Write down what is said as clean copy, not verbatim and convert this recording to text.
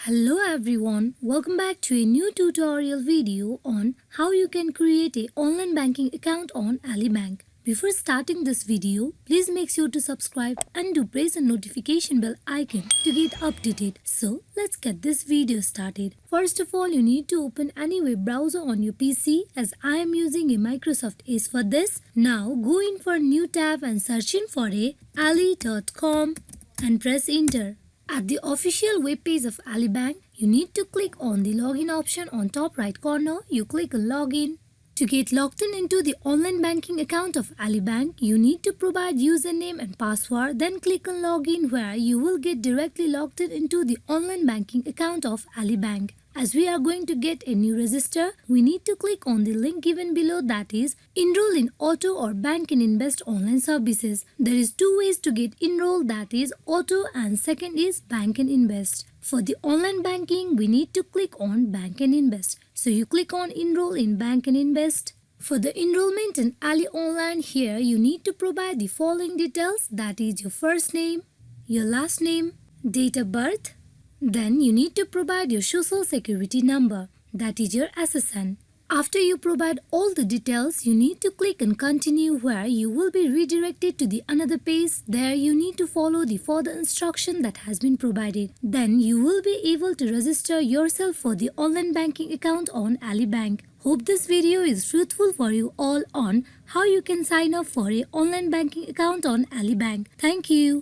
Hello everyone, welcome back to a new tutorial video on how you can create a online banking account on Ali Bank. Before starting this video, please make sure to subscribe and do press the notification bell icon to get updated. So let's get this video started. First of all, you need to open any web browser on your PC as I am using a Microsoft Edge for this. Now go in for new tab and search in for a ali.com and press enter. At the official web page of Ali Bank, you need to click on the login option on top right corner. You click on login. To get logged in into the online banking account of Ali Bank, you need to provide username and password. Then click on login where you will get directly logged in into the online banking account of Ali Bank. As we are going to get a new register, we need to click on the link given below, that is Enroll in Auto or Bank and Invest online services. There is two ways to get enroll, that is Auto and second is Bank and Invest. For the online banking, we need to click on Bank and Invest. So you click on Enroll in Bank and Invest. For the enrollment in Ali Online, here you need to provide the following details, that is your first name, your last name, date of birth. Then you need to provide your social security number, that is your SSN. After you provide all the details, you need to click on continue where you will be redirected to the another page. There you need to follow the further instruction that has been provided. Then you will be able to register yourself for the online banking account on Ali Bank. Hope this video is fruitful for you all on how you can sign up for a online banking account on Ali Bank. Thank you.